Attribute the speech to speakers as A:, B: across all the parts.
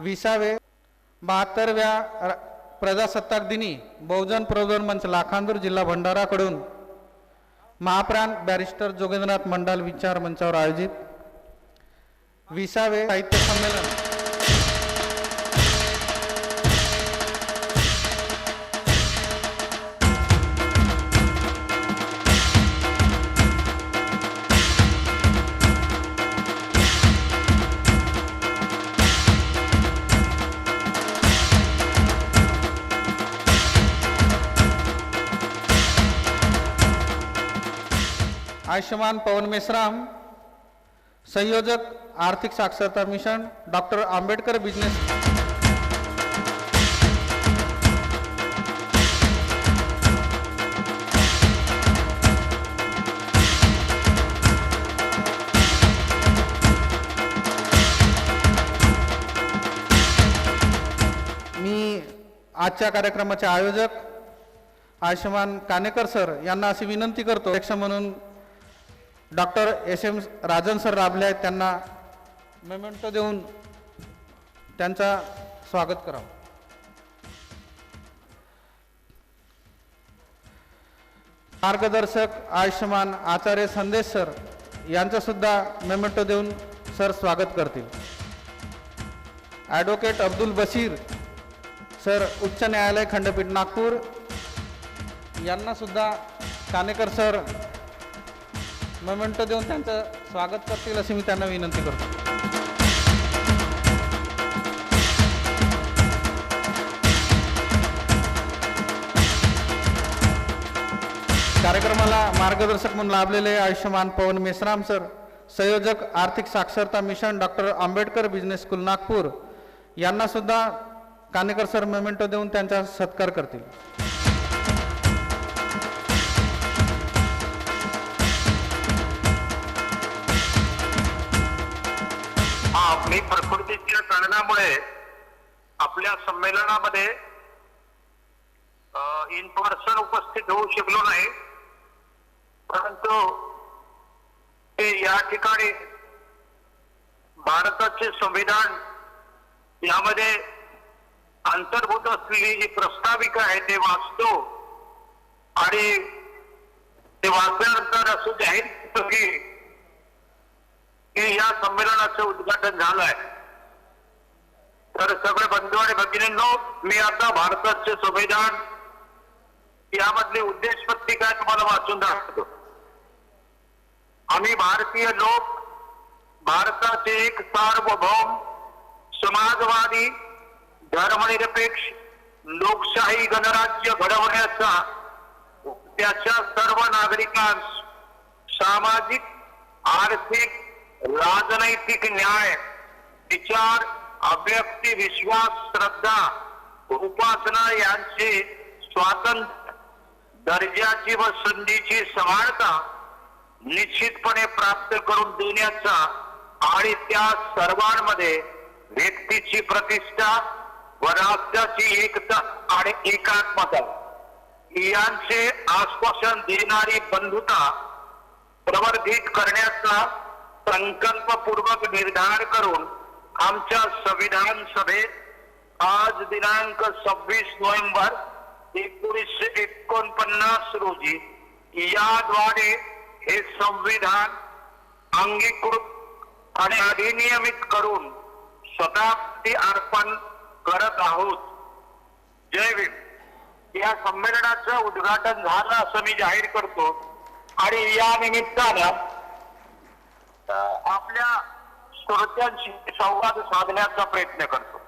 A: 20व्या 72व्या प्रजासत्ताक दिनी बहुजन प्रबोधन मंच लाखांदूर जिल्हा भंडाराकडून महाप्राण बॅरिस्टर जोगेंद्रनाथ मंडाल विचार मंचावर आयोजित 20वे साहित्य संमेलन आयुष्मान पवन मेश्राम, संयोजक आर्थिक साक्षरता मिशन, डॉक्टर आंबेडकर बिझनेस मी आजच्या कार्यक्रमाचे आयोजक आयुष्मान कानेकर सर यांना अशी विनंती करतो, अध्यक्ष म्हणून डॉक्टर एस.एम. राजन सर राबले आहेत, त्यांना मेमेंटो देऊन त्यांचा स्वागत करावं. मार्गदर्शक आयुष्मान आचार्य संदेश सर यांचं सुद्धा मेमेंटो देऊन सर स्वागत करतील. ॲडव्होकेट अब्दुल बशीर सर, उच्च न्यायालय खंडपीठ नागपूर यांना सुद्धा कानेकर सर मोमेंटो देऊन त्यांचं स्वागत करतील अशी मी त्यांना विनंती करतो. कार्यक्रमाला मार्गदर्शक म्हणून लाभलेले आयुष्मान पवन मेश्राम सर, संयोजक आर्थिक साक्षरता mission, doctor Ambedkar business school Nagpur यांना सुद्धा कानेकर सर मोमेंटो देऊन त्यांचा सत्कार करतील.
B: मी प्रकृतीच्या कारणामुळे आपल्या संमेलनामध्ये इन पर्सन उपस्थित होऊ शकलो नाही, परंतु या ठिकाणी भारताचे संविधान यामध्ये अंतर्भूत असलेली जी प्रस्ताविका आहे ते वाचतो आणि ते वाचल्यानंतर असं जाहीर करतो की या संमेलनाचं उद्घाटन झालंय. तर सगळे बंधू आणि भगिनींनो, मी आता भारताचे संविधान यामधली उद्देश पत्रिका तुम्हाला वाचून दाखवतो. आम्ही भारतीय लोक भारताचे एक सार्वभौम समाजवादी धर्मनिरपेक्ष लोकशाही गणराज्य घडवण्याचा, त्याच्या सर्व नागरिकांस सामाजिक, आर्थिक, राजनैतिक न्याय, विचार, अभिव्यक्ती, विश्वास, श्रद्धा, उपासना यांचे स्वातंत्र्य, दर्जाची व संधीची समानता निश्चितपणे प्राप्त करून देण्याचा आणि त्या सर्वांमध्ये व्यक्तीची प्रतिष्ठा व राष्ट्राची एकता आणि एकात्मता यांचे आश्वासन देणारी बंधुता प्रवर्धित करण्याचा संकल्पपूर्वक निर्धार करून आमच्या संविधान सभेत आज दिनांक 26 नोव्हेंबर 1949 रोजी याद्वारे हे संविधान अंगीकृत आणि अधिनियमित करून स्वतःसाठी अर्पण करत आहोत. जय भीम. या संमेलनाचं उद्घाटन झालं असं मी जाहीर करतो आणि या निमित्तानं आपल्या श्रोत्यांशी संवाद साधण्याचा प्रयत्न करतो.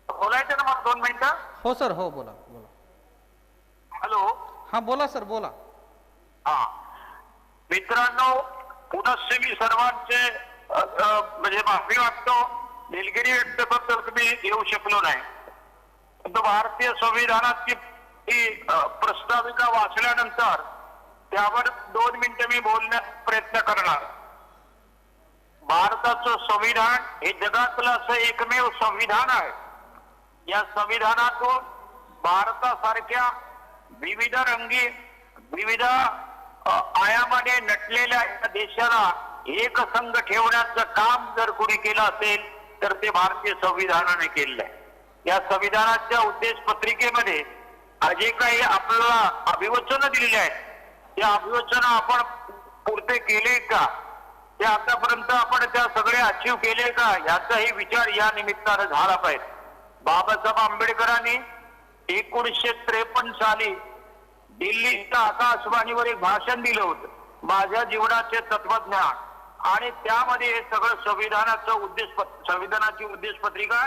B: बोलायचं ना मला 2 मिनिटं?
A: हो सर, हो बोला बोला.
B: हॅलो.
A: हा बोला सर, बोला.
B: हा मित्रांनो, पुनश्च मी सर्वांचे म्हणजे माफी वाटतो, दिलगिरी व्यक्त करतो की मी येऊ शकलो नाही. परंतु भारतीय संविधानाची ही प्रस्ताविका वाचल्यानंतर त्यावर 2 मिनिटं मी बोलण्याचा प्रयत्न करणार. भारताचं संविधान हे जगातलं असं एकमेव संविधान आहे. या संविधानातून भारतासारख्या विविध रंगी, विविध आयामाने नटलेल्या देशाला एकसंघ ठेवण्याचं काम जर कोणी केलं असेल तर ते भारतीय संविधानाने केलेलं आहे. या संविधानाच्या उद्देश पत्रिकेमध्ये जे काही आपल्याला अभिवचन दिलेली आहेत त्या अभिवचन आपण पुरते केले का, ते आतापर्यंत आपण त्या सगळे अचीव केले का, याचाही विचार या निमित्तानं झाला पाहिजे. बाबासाहेब आंबेडकरांनी 1953 साली दिल्लीच्या आकाशवाणीवर एक भाषण दिलं होतं, माझ्या जीवनाचे तत्वज्ञान, आणि त्यामध्ये हे सगळं संविधानाची उद्देश पत्रिका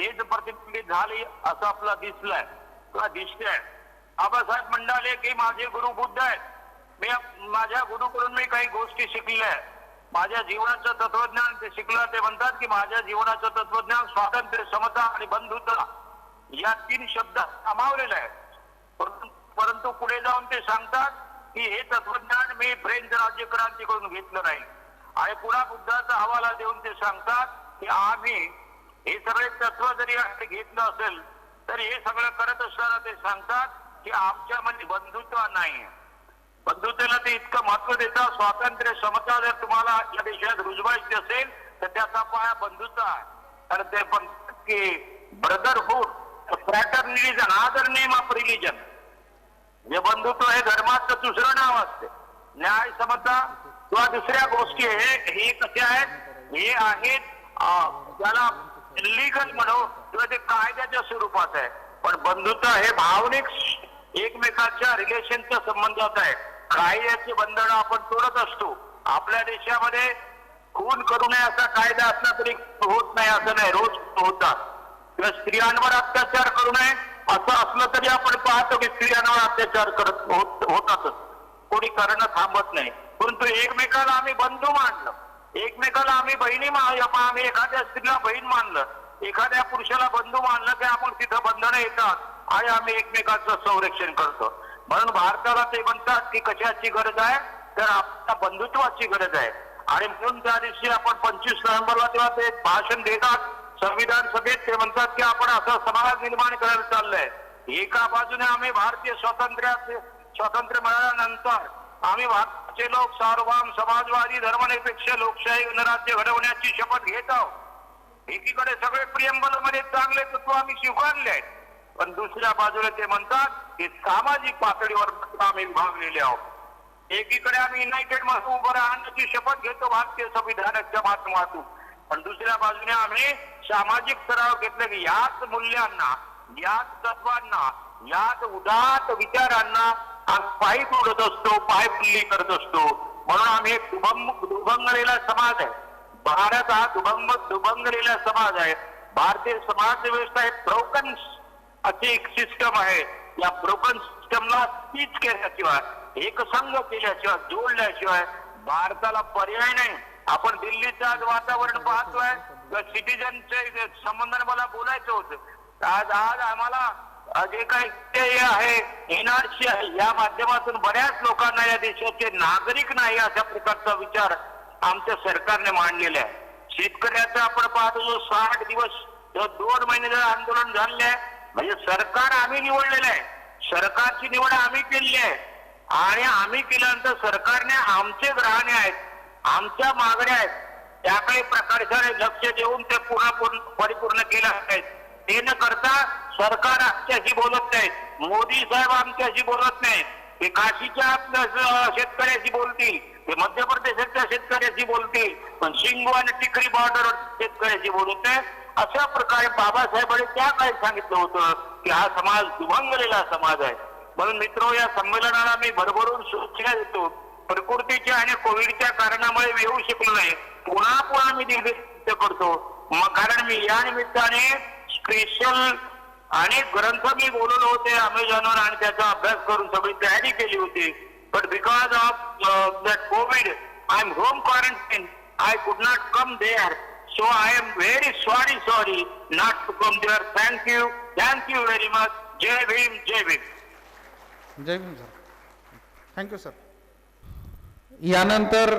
B: हेच प्रतिबिंबित झाली असं आपल्याला दिसतंय. आबासाहेब म्हणाले की माझे गुरु बुद्ध आहेत, मी माझ्या गुरुकडून मी काही गोष्टी शिकल्या आहेत, माझ्या जीवनाचं तत्वज्ञान ते शिकलं. ते म्हणतात की माझ्या जीवनाचं तत्वज्ञान स्वातंत्र्य, समता आणि बंधुता या 3 शब्दात सामावलेलं आहे. परंतु पुढे जाऊन ते सांगतात की हे तत्वज्ञान मी फ्रेंच राज्यक्रांतीकडून घेतलं नाही. आणि पुन्हा बुद्धाचा हवाला देऊन ते सांगतात की आम्ही हे सगळे तत्व जरी घेतलं असेल तर हे सगळं करत असताना ते सांगतात की आमच्यामध्ये बंधुत्व नाही. बंधुतेला ते इतकं महत्व देतात. स्वातंत्र्य, समता जर तुम्हाला या देशात रुजवायची असेल तर त्याचा पाया बंधुता आहे. तर ते पण की brotherhood, fraternities, other name of religion. जे बंधुत्व हे धर्माचं दुसरं नाव असते. न्याय, समता किंवा दुसऱ्या गोष्टी हे कसे आहेत, हे आहेत त्याला लीगल म्हणू किंवा ते कायद्याच्या स्वरूपात आहे. पण बंधुता हे भावनिक एकमेकांच्या रिलेशनच्या संबंधात आहे. कायद्याची बंधनं आपण तोडत असतो. आपल्या देशामध्ये खून करू नये असा कायदा असला तरी होत नाही असं नाही, रोज होतात. किंवा स्त्रियांवर अत्याचार करू नये असं असलं तरी आपण पाहतो की स्त्रियांवर अत्याचार होतातच, कोणी करणं थांबत नाही. परंतु एकमेकाला आम्ही बंधू मानलं, एकमेकाला आम्ही बहिणी आम्ही एखाद्या स्त्रीला बहीण मानलं, एखाद्या पुरुषाला बंधू मानलं की आपण तिथं बंधनं येतात आणि आम्ही एकमेकांचं संरक्षण करतो. म्हणून भारताला ते म्हणतात की कशाची गरज आहे, तर आपल्या बंधुत्वाची गरज आहे. आणि म्हणून त्या दिवशी आपण 25 नोव्हेंबरला तेव्हा ते भाषण देतात संविधान सभेत. ते म्हणतात की आपण असं समाज निर्माण करायला चाललंय. एका बाजूने आम्ही भारतीय स्वातंत्र्य मिळाल्यानंतर आम्ही भारताचे लोक सार्वभौम, समाजवादी, धर्मनिरपेक्ष, लोकशाही गणराज्य घडवण्याची शपथ घेत आहोत. एकीकडे सगळे प्रियंबल मध्ये चांगले तत्व आम्ही स्वीकारले आहेत, पण दुसऱ्या बाजूला ते म्हणतात की सामाजिक पातळीवर आम्ही विभागलेले आहोत. एकीकडे आम्ही युनायटेड मध्ये उभं राहण्याची शपथ घेतो भारतीय संविधानाच्या माध्यमातून, पण दुसऱ्या बाजूने आम्ही सामाजिक स्तरावर घेतलं की याच मूल्यांना, याच तत्वांना, याच उदात्त विचारांना पायी तोडत असतो, पायपुल्ली करत असतो. म्हणून आम्ही एक दुभंगलेला समाज आहे. भारत हा दुभंगलेला समाज आहे. भारतीय समाज व्यवस्था एक ब्रोकन अशी एक सिस्टम आहे. या ब्रोकन सिस्टमला स्टिच केल्याशिवाय, एकसंघ केल्याशिवाय, जोडल्याशिवाय भारताला पर्याय नाही. आपण दिल्लीचं आज वातावरण पाहतोय, सिटीजनचे संबंधाने मला बोलायचं होतं. आज आम्हाला जे काही आहे एनआरसी आहे, या माध्यमातून बऱ्याच लोकांना या देशाचे नागरिक नाही अशा प्रकारचा विचार आमच्या सरकारने मांडलेला आहे. शेतकऱ्याचा आपण पाहतो 60 दिवस 2 महिने जर आंदोलन झालेलं आहे, म्हणजे सरकार आम्ही निवडलेलं आहे, सरकारची निवड आम्ही केलेली आहे. आणि आम्ही केल्यानंतर सरकारने आमचे ग्रहाणे आहेत, आमच्या मागण्या आहेत, त्याकडे प्रकाशाने लक्ष देऊन ते परिपूर्ण केल्या आहेत. ते न करता सरकार आमच्याशी बोलत नाही, मोदी साहेब आमच्याशी बोलत नाही. ते काशीच्या शेतकऱ्याशी बोलतील, ते मध्य प्रदेशाच्या शेतकऱ्याशी बोलतील, पण शिंगो आणि टिकरी बॉर्डरवर शेतकऱ्याशी बोलत नाही. अशा प्रकारे बाबासाहेबांनी त्या काळी सांगितलं होतं की हा समाज दुभंगलेला समाज आहे. म्हणून मित्र, या संमेलनाला मी भरभरून शुभेच्छा देतो. प्रकृतीच्या आणि कोविडच्या कारणामुळे येऊ शकलो नाही, पुन्हा मी निर्देश करतो. कारण मी या निमित्ताने स्पेशल अनेक ग्रंथ मी बोलवले होते अमेझॉनवर आणि त्याचा अभ्यास करून सगळी तयारी केली होती. But because of that COVID I am home quarantine, I could not come there. So I am very sorry not to come there. Thank you very much. जय भीम, जय भीम.
A: जय भीम सर. Thank you sir. यानंतर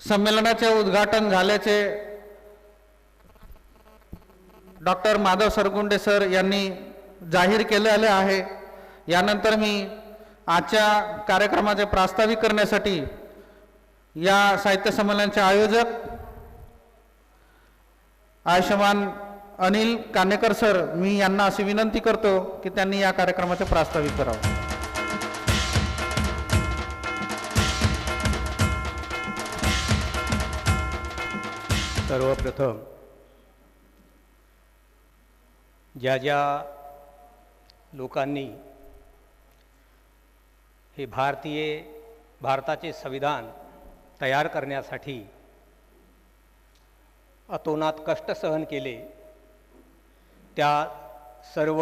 A: संमेलनाचे उद्घाटन झाल्याचे डॉक्टर माधव सरगुंडे सर यांनी जाहीर केलेले आहे. यानंतर मी आजच्या कार्यक्रमाचे प्रास्ताविक करण्यासाठी या साहित्य संमेलनाचे आयोजक आयुष्यमान अनिल कानेकर सर मी यांना अशी विनंती करतो की त्यांनी या कार्यक्रमाचे प्रास्ताविक करावं.
C: सर्वप्रथम ज्या लोकांनी हे भारताचे संविधान तयार करण्यासाठी अतोनात कष्ट सहन केले त्या सर्व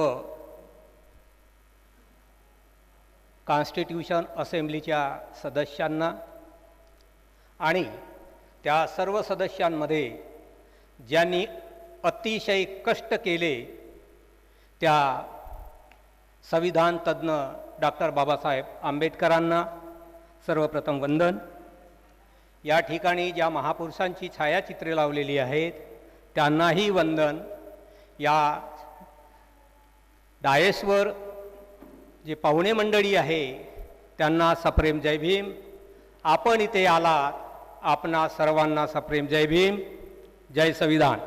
C: कॉन्स्टिट्यूशन असेंब्लीच्या सदस्यांना आणि त्या सर्व सदस्यांमध्ये ज्यांनी अतिशय कष्ट केले त्या संविधान तज्ञ डॉक्टर बाबासाहेब आंबेडकरांना सर्वप्रथम वंदन. या ठिकाणी ज्या महापुरुषांची छायाचित्रे लावलेली आहेत त्यांनाही वंदन. या डायसवर जे पाहुणे मंडळी आहे त्यांना सप्रेम जय भीम. आपण इथे आलात आपणा सर्वांना सप्रेम जय भीम, जय संविधान.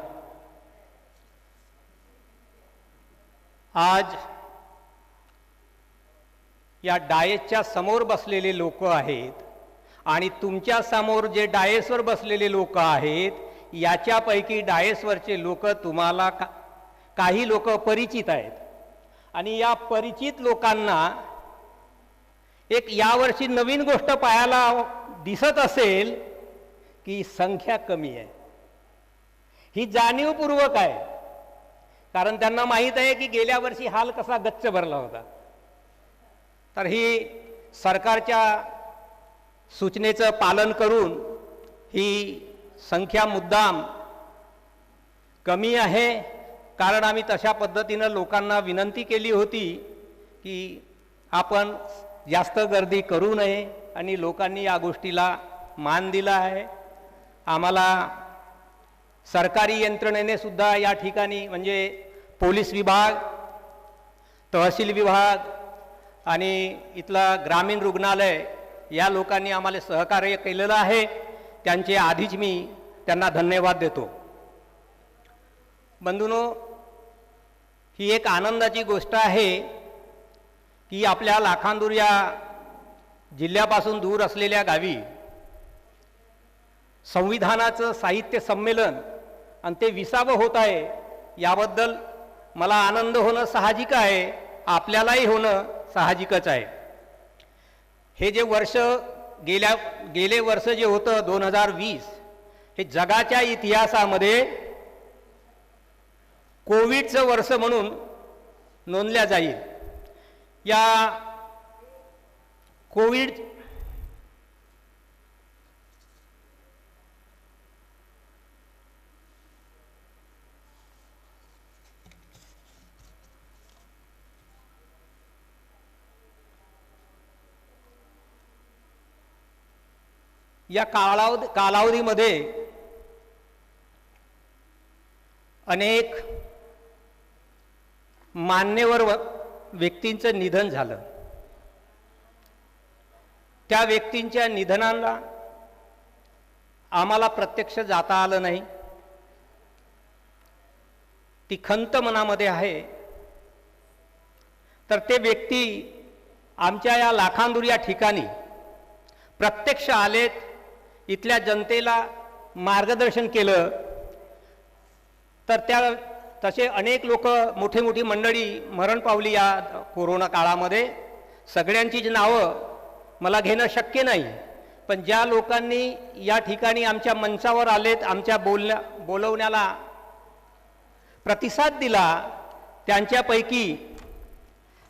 C: आज या डायसच्या समोर बसलेले लोक आहेत आणि तुमच्या समोर जे डायसवर बसलेले लोक आहेत याच्यापैकी डायसवरचे लोक तुम्हाला काही लोक परिचित आहेत आणि या परिचित लोकांना एक यावर्षी नवीन गोष्ट पाहायला दिसत असेल की संख्या कमी आहे. ही जाणीवपूर्वक आहे, कारण त्यांना माहीत आहे की गेल्या वर्षी हाल कसा गच्च भरला होता. तर ही सरकारच्या सूचनेचं पालन करून ही संख्या मुद्दाम कमी आहे, कारण आम्ही तशा पद्धतीनं लोकांना विनंती केली होती की आपण जास्त गर्दी करू नये आणि लोकांनी या गोष्टीला मान दिला आहे. आम्हाला सरकारी यंत्रणेने सुद्धा या ठिकाणी म्हणजे पोलीस विभाग, तहसील विभाग आणि इथला ग्रामीण रुग्णालय या लोकांनी आम्हाला सहकार्य केलेलं आहे. त्यांचे आधीच मी त्यांना धन्यवाद देतो. बंधूंनो, ही एक आनंदाची गोष्ट आहे की आपल्या लाखांदूर या जिल्ह्यापासून दूर असलेल्या गावी संविधानाचं साहित्य संमेलन आणि ते 20वं होत आहे. याबद्दल मला आनंद होणं साहजिक आहे, आपल्यालाही होणं साहजिकच आहे. हे जे वर्ष गेले वर्ष जे होतं 2020 हे जगाच्या इतिहासामध्ये कोविडचं वर्ष म्हणून नोंदल्या जाईल. या कोविड या कालावधीमध्ये अनेक मान्यवर व्यक्तींचं निधन झालं. त्या व्यक्तींच्या निधनाला आम्हाला प्रत्यक्ष जाता आलं नाही. ती खंत मनामध्ये आहे. तर ते व्यक्ती आमच्या या लाखांदूर या ठिकाणी प्रत्यक्ष आलेत, इथल्या जनतेला मार्गदर्शन केलं. तर तसे अनेक लोक, मोठी मंडळी मरण पावली या कोरोना काळामध्ये. सगळ्यांचीच नावं मला घेणं शक्य नाही, पण ज्या लोकांनी या ठिकाणी आमच्या मंचावर आलेत, आमच्या बोलवण्याला प्रतिसाद दिला, त्यांच्यापैकी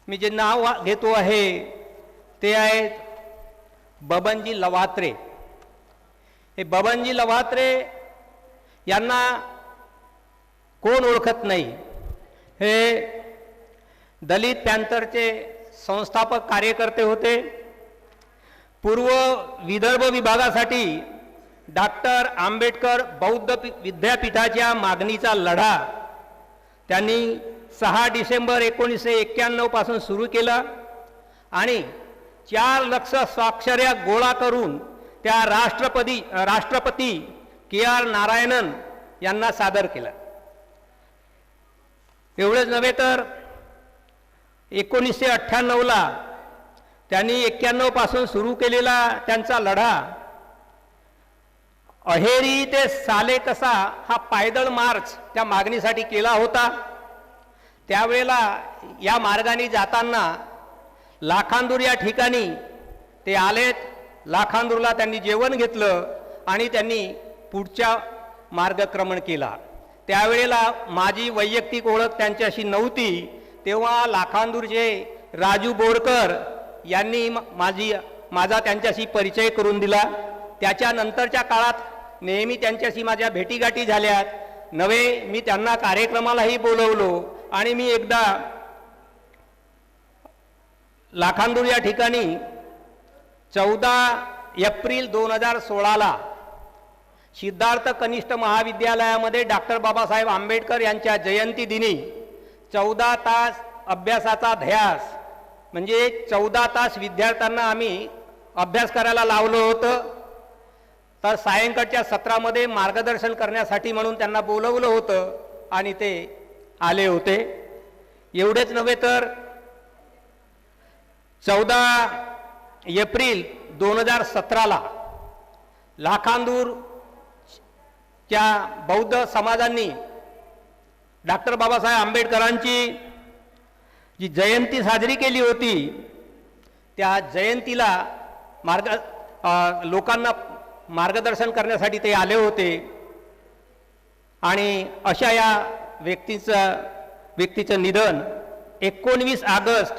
C: मी जे नाव घेतो आहे ते आहेत बबनजी लवात्रे. हे बबनजी लवात्रे यांना कोण ओळखत नाही. हे दलित पॅंथरचे संस्थापक कार्यकर्ते होते. पूर्व विदर्भ विभागासाठी डॉक्टर आंबेडकर बौद्ध विद्यापीठाच्या मागणीचा लढा त्यांनी 6 डिसेंबर 1991 पासून सुरू केला आणि 4 लाख स्वाक्षऱ्या गोळा करून त्या राष्ट्रपती KR नारायणन यांना सादर केला. एवढंच नव्हे तर 1998ला त्यांनी 91 पासून सुरू केलेला त्यांचा लढा अहेरी ते साले कसा हा पायदळ मार्च त्या मागणीसाठी केला होता. त्यावेळेला या मार्गाने जाताना लाखांदूर या ठिकाणी ते आलेत. लाखांदूरला त्यांनी जेवण घेतलं आणि त्यांनी पुढच्या मार्गक्रमण केला. त्यावेळेला माझी वैयक्तिक ओळख त्यांच्याशी नव्हती. तेव्हा लाखांदूरचे राजू बोरकर यांनी माझा त्यांच्याशी परिचय करून दिला. त्याच्यानंतरच्या काळात नेहमी त्यांच्याशी माझ्या भेटीगाठी झाल्यात. नव्हे मी त्यांना कार्यक्रमालाही बोलवलो आणि मी एकदा लाखांदूर या ठिकाणी 14 एप्रिल 2016ला सिद्धार्थ कनिष्ठ महाविद्यालयामध्ये डॉक्टर बाबासाहेब आंबेडकर यांच्या जयंती दिनी 14 तास अभ्यासाचा ध्यास म्हणजे 14 तास विद्यार्थ्यांना आम्ही अभ्यास करायला लावलं होतं. तर सायंकाळच्या सत्रामध्ये मार्गदर्शन करण्यासाठी म्हणून त्यांना बोलवलं होतं आणि ते आले होते. एवढेच नव्हे तर 14 एप्रिल 2017ला लाखांदूरच्या बौद्ध समाजांनी डॉक्टर बाबासाहेब आंबेडकरांची जी जयंती साजरी केली होती त्या जयंतीला लोकांना मार्गदर्शन करण्यासाठी ते आले होते. आणि अशा या व्यक्तीचं निधन 19 ऑगस्ट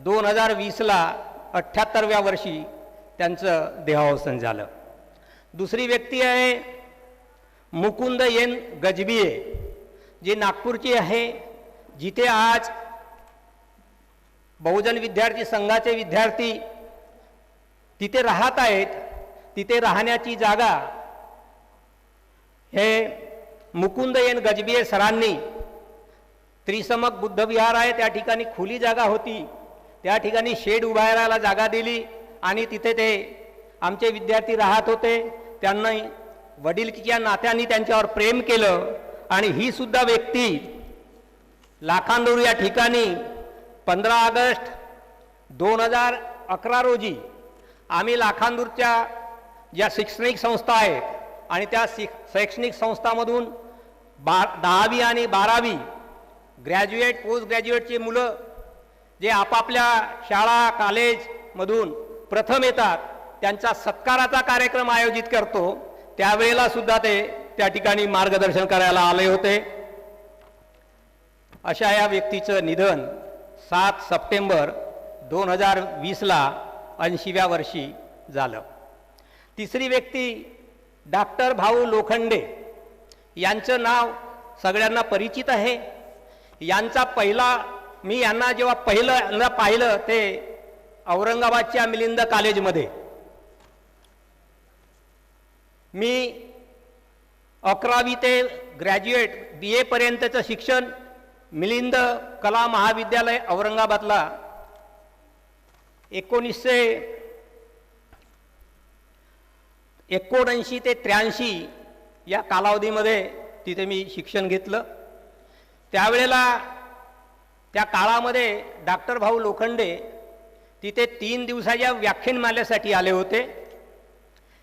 C: 2020ला 78व्या वर्षी त्यांचं देहावसान झालं. दुसरी व्यक्ती आहे मुकुंद एन गजबिये, जे नागपूरची आहे, जिथे आज बहुजन विद्यार्थी संघाचे विद्यार्थी तिथे राहत आहेत. तिथे राहण्याची जागा हे मुकुंद एन गजबिये सरांनी त्रिसमक बुद्ध विहार आहे त्या ठिकाणी खुली जागा होती, त्या ठिकाणी शेड उभारायला जागा दिली आणि तिथे ते आमचे विद्यार्थी राहत होते. त्यांना वडिलकीच्या नात्याने त्यांच्यावर प्रेम केलं. आणि ही सुद्धा व्यक्ती लाखांदूर या ठिकाणी 15 ऑगस्ट 2011 रोजी आम्ही लाखांदूरच्या ज्या शैक्षणिक संस्था आहेत आणि त्या शैक्षणिक संस्थांमधून 10वी आणि 12वी ग्रॅज्युएट पोस्ट ग्रॅज्युएटची मुलं जे आपापल्या शाळा कॉलेजमधून प्रथम येतात त्यांचा सत्काराचा कार्यक्रम आयोजित करतो. त्यावेळेला सुद्धा ते त्या ठिकाणी मार्गदर्शन करायला आले होते. अशा या व्यक्तीचं निधन 7 सप्टेंबर 2020ला 80व्या वर्षी झालं. तिसरी व्यक्ती डॉक्टर भाऊ लोखंडे, यांचं नाव सगळ्यांना परिचित आहे. मी यांना जेव्हा पहिल्यांदा पाहिलं ते औरंगाबादच्या मिलिंद कॉलेजमध्ये. मी 11वी ते ग्रॅज्युएट BA पर्यंतचं शिक्षण मिलिंद कला महाविद्यालय औरंगाबादला 1979 ते 83 या कालावधीमध्ये तिथे मी शिक्षण घेतलं. त्यावेळेला त्या काळामध्ये डॉक्टर भाऊ लोखंडे तिथे 3 दिवसाच्या व्याख्यानमालेसाठी आले होते.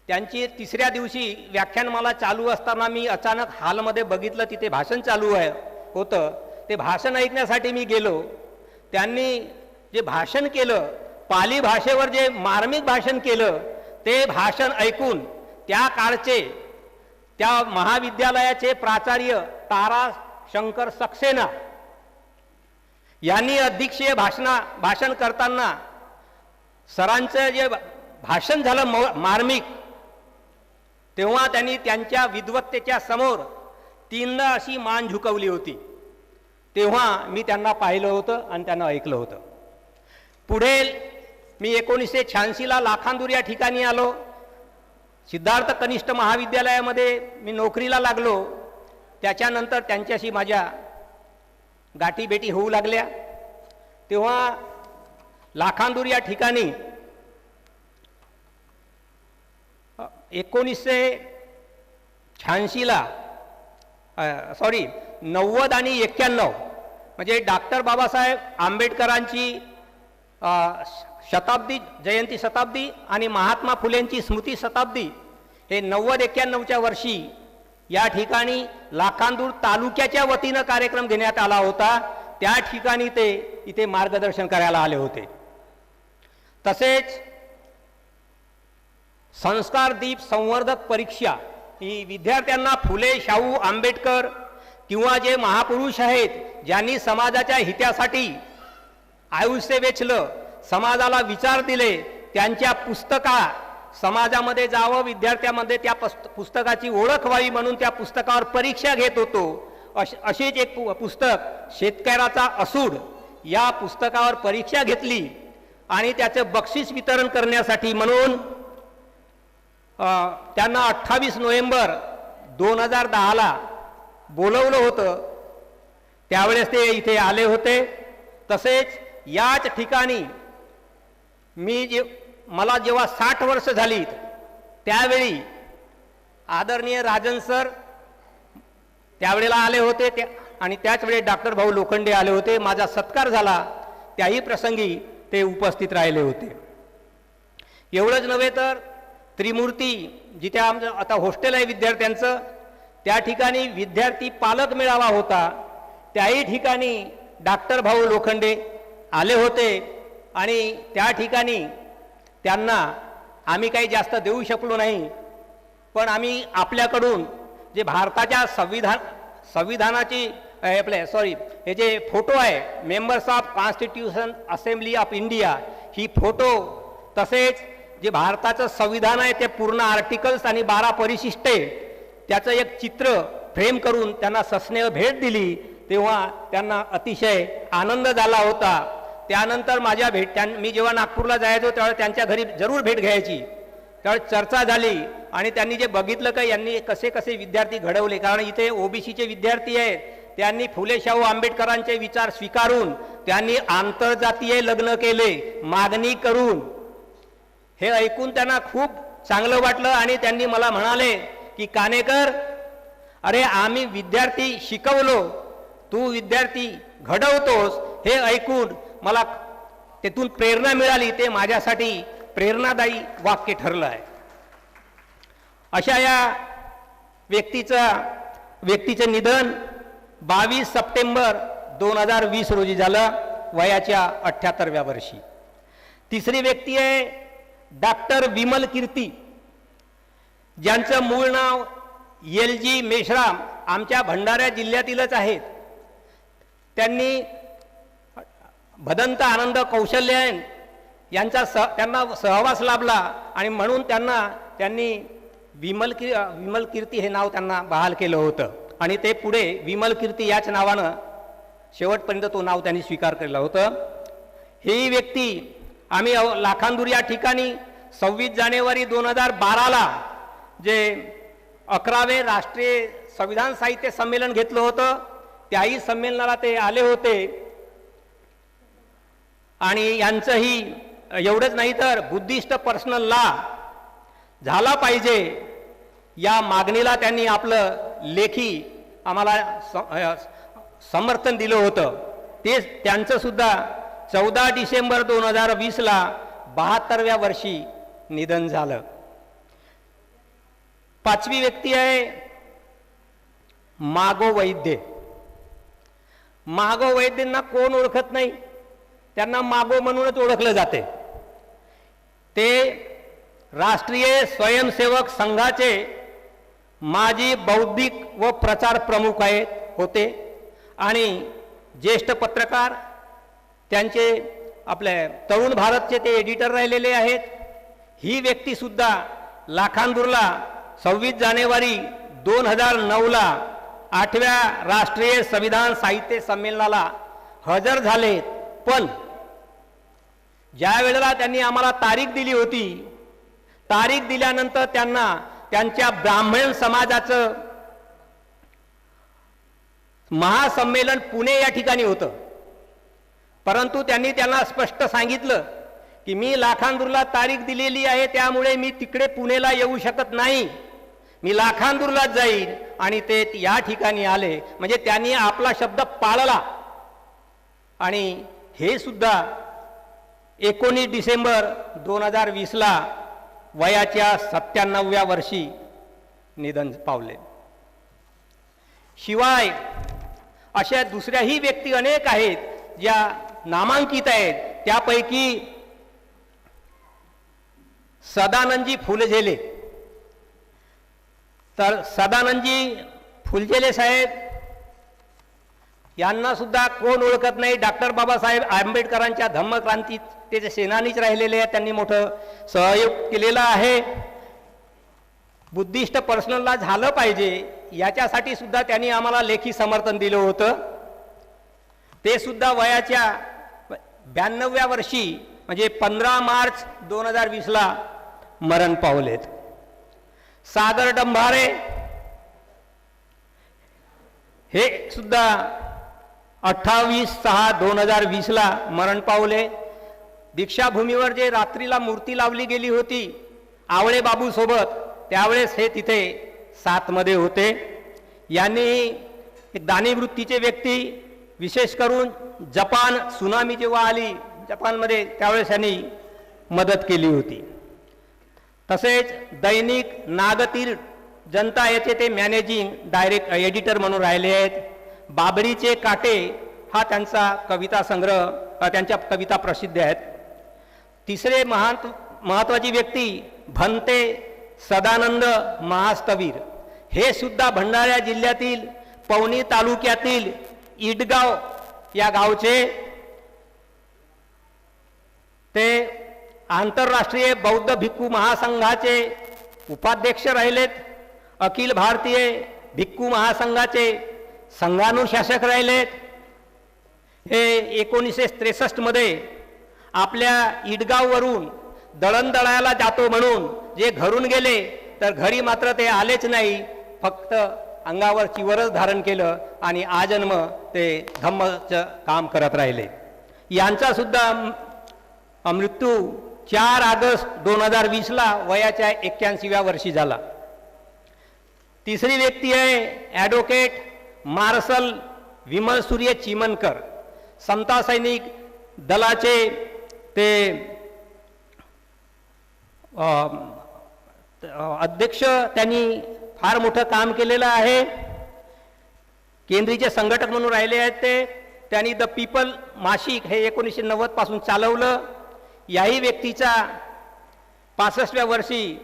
C: त्यांची 3ऱ्या दिवशी व्याख्यानमाला चालू असताना मी अचानक हॉलमध्ये बघितलं तिथे भाषण चालू होतं. ते भाषण ऐकण्यासाठी मी गेलो. त्यांनी जे भाषण केलं, पाली भाषेवर जे मार्मिक भाषण केलं, ते भाषण ऐकून त्या काळचे त्या महाविद्यालयाचे प्राचार्य तारा शंकर सक्सेना यांनी अध्यक्षीय भाषण करताना सरांचं जे भाषण झालं मार्मिक, तेव्हा त्यांनी त्यांच्या विद्वत्तेच्या समोर 3दा अशी मान झुकवली होती. तेव्हा मी त्यांना पाहिलं होतं आणि त्यांना ऐकलं होतं. पुढे मी 1986ला लाखांदूर या ठिकाणी आलो. सिद्धार्थ कनिष्ठ महाविद्यालयामध्ये मी नोकरीला लागलो. त्याच्यानंतर त्यांच्याशी माझ्या गाठीभेटी होऊ लागल्या. तेव्हा लाखांदूर या ठिकाणी 1986ला 90 आणि 91 म्हणजे डॉक्टर बाबासाहेब आंबेडकरांची जयंती शताब्दी आणि महात्मा फुलेंची स्मृती शताब्दी हे 91-91च्या वर्षी या ठिकाणी लाखांदूर तालुक्याच्या वतीनं कार्यक्रम घेण्यात आला होता. त्या ठिकाणी ते इथे मार्गदर्शन करायला आले होते. तसेच संस्कार दीप संवर्धक परीक्षा ही विद्यार्थ्यांना फुले शाहू आंबेडकर किंवा जे महापुरुष आहेत ज्यांनी समाजाच्या हितासाठी आयुष्य वेचलं, समाजाला विचार दिले, त्यांच्या पुस्तका समाजामध्ये जावं, विद्यार्थ्यांमध्ये त्या पुस्तकाची ओळख व्हावी म्हणून त्या पुस्तकावर परीक्षा घेत होतो. अशीच एक पुस्तक शेतकऱ्याचा असूड या पुस्तकावर परीक्षा घेतली आणि त्याचं बक्षीस वितरण करण्यासाठी म्हणून त्यांना 28 नोव्हेंबर 2010ला बोलवलं होतं. त्यावेळेस ते इथे आले होते. तसेच याच ठिकाणी मला जेव्हा 60 वर्ष झाली त्यावेळी आदरणीय राजन सर त्यावेळेला आले होते आणि त्याच वेळी डॉक्टर भाऊ लोखंडे आले होते. माझा सत्कार झाला त्याही प्रसंगी ते उपस्थित राहिले होते. एवढंच नव्हे तर त्रिमूर्ती जिथे आमचं आता हॉस्टेल आहे विद्यार्थ्यांचं, त्या ठिकाणी विद्यार्थी पालक मेळावा होता. त्याही ठिकाणी डॉक्टर भाऊ लोखंडे आले होते आणि त्या ठिकाणी त्यांना आम्ही काही जास्त देऊ शकलो नाही, पण आम्ही आपल्याकडून जे भारताच्या संविधानाची हे जे फोटो आहे members of constitution assembly of India he photo, तसेच जे भारताचं संविधान आहे ते पूर्ण आर्टिकल्स आणि 12 परिशिष्टे त्याचं एक चित्र फ्रेम करून त्यांना सस्नेह भेट दिली. तेव्हा त्यांना अतिशय आनंद झाला होता. त्यानंतर माझ्या मी जेव्हा नागपूरला जायचो त्यावेळेस त्यांच्या घरी जरूर भेट घ्यायची. त्यावेळेस चर्चा झाली आणि त्यांनी जे बघितलं का यांनी कसे कसे विद्यार्थी घडवले, कारण इथे ओबीसीचे विद्यार्थी आहेत, त्यांनी फुले शाहू आंबेडकरांचे विचार स्वीकारून त्यांनी आंतरजातीय लग्न केले मागणी करून. हे ऐकून त्यांना खूप चांगलं वाटलं आणि त्यांनी मला म्हणाले की कानेकर, अरे आम्ही विद्यार्थी शिकवलो, तू विद्यार्थी घडवतोस, हे ऐकून मला तेथून प्रेरणा मिळाली. ते माझ्यासाठी प्रेरणादायी वाक्य ठरलं आहे. अशा या व्यक्तीचं निधन 22 सप्टेंबर 2020 रोजी झालं, वयाच्या 78व्या वर्षी. तिसरी व्यक्ती आहे डॉक्टर विमल कीर्ती, ज्यांचं मूळ नाव LG मेश्राम, आमच्या भंडारा जिल्ह्यातीलच आहेत. त्यांनी भदंत आनंद कौशल्यायन यांचा त्यांना सहवास लाभला आणि म्हणून त्यांनी विमल कीर्ती हे नाव त्यांना बहाल केलं होतं आणि ते पुढे विमल कीर्ती याच नावानं शेवटपर्यंत तो नाव त्यांनी स्वीकार केलं होतं. ही व्यक्ती आम्ही लाखांदूर या ठिकाणी 26 जानेवारी 2012ला जे 11वे राष्ट्रीय संविधान साहित्य संमेलन घेतलं होतं, त्याही संमेलनाला ते आले होते. आणि यांचंही एवढंच नाही तर बुद्धिस्ट पर्सनल लॉ झाला पाहिजे या मागणीला त्यांनी आपलं लेखी आम्हाला समर्थन दिलं होतं. ते त्यांचं सुद्धा 14 डिसेंबर 2020ला 72व्या वर्षी निधन झालं. पाचवी व्यक्ती आहे मागो वैद्य. मागो वैद्यांना कोण ओळखत नाही, त्यांना मागो म्हणूनच ओळखलं जाते. ते राष्ट्रीय स्वयंसेवक संघाचे माजी बौद्धिक व प्रचार प्रमुख होते आणि ज्येष्ठ पत्रकार, त्यांचे आपले तरुण भारतचे ते एडिटर राहिलेले आहेत. ही व्यक्तीसुद्धा लाखांदूरला 26 जानेवारी 2009ला 8व्या राष्ट्रीय संविधान साहित्य संमेलनाला हजर झाले. पण ज्या वेळेला त्यांनी आम्हाला तारीख दिली होती, तारीख दिल्यानंतर त्यांना त्यांच्या ब्राह्मण समाजाचं महासंमेलन पुणे या ठिकाणी होतं, परंतु त्यांनी त्यांना स्पष्ट सांगितलं की मी लाखांदूरला तारीख दिलेली आहे, त्यामुळे मी तिकडे पुणेला येऊ शकत नाही, मी लाखांदूरला जाईल. आणि ते या ठिकाणी आले. म्हणजे त्यांनी आपला शब्द पाळला. आणि हे सुद्धा 19 डिसेंबर 2020ला वयाच्या 97व्या वर्षी निधन पावले. शिवाय अशा दुसऱ्याही व्यक्ती अनेक आहेत ज्या नामांकित आहेत. त्यापैकी सदानंदजी फुलझेले. तर सदानंदजी फुलझेले साहेब यांना सुद्धा कोण ओळखत नाही. डॉक्टर बाबासाहेब आंबेडकरांच्या धम्मक्रांतीत त्याचे सेनानीच राहिलेले आहेत. त्यांनी मोठं सहयोग केलेला आहे. बुद्धिस्ट पर्सनलला झालं पाहिजे याच्यासाठी सुद्धा त्यांनी आम्हाला लेखी समर्थन दिलं होतं. ते सुद्धा वयाच्या 92व्या वर्षी म्हणजे 15 मार्च 2020ला मरण पावलेत. सागर डंभारे हे सुद्धा 28/6/2020ला मरण पावले. दीक्षाभूमीवर जे रात्रीला मूर्ती लावली गेली होती आवळे बाबू सोबत, त्यावेळेस हे तिथे 7 मध्ये होते. यांनी एक दानीवृत्तीचे व्यक्ती, विशेष करून जपान सुनामी जेव्हा आली जपानमध्ये त्यावेळेस यांनी मदत केली होती. तसेच दैनिक नागतीर जनता याचे ते मॅनेजिंग एडिटर म्हणून राहिले आहेत. बाबरीचे काटे हा त्यांचा कविता संग्रह, त्यांच्या कविता प्रसिद्ध आहेत. तिसरे महत्त्वाची व्यक्ती भंते सदानंद महास्तवीर. हे सुद्धा भंडारा जिल्ह्यातील पवनी तालुक्यातील इडगाव या गावचे. ते आंतरराष्ट्रीय बौद्ध भिक्खू महासंघाचे उपाध्यक्ष राहिलेत. अखिल भारतीय भिक्खू महासंघाचे संघानुशासक राहिलेत. हे 1963 मध्ये आपल्या इडगाववरून दळण दळायला जातो म्हणून जे घरून गेले तर घरी मात्र ते आलेच नाही, फक्त अंगावर चिवरच धारण केलं आणि आजन्म ते धम्मचं काम करत राहिले. यांचा सुद्धा मृत्यू 4 ऑगस्ट 2020ला वयाच्या 81व्या वर्षी झाला. तिसरी व्यक्ती आहे ॲडव्होकेट मार्शल विमल सूर्य चिमनकर. समता सैनिक दलाचे ते अध्यक्ष, त्यांनी फार मोठं काम केलेलं आहे. केंद्रीय संघटक म्हणून राहिले आहेत ते. त्यांनी द पीपल मासिक हे 1990 पासून चालवलं. याही व्यक्तीचा 65व्या वर्षी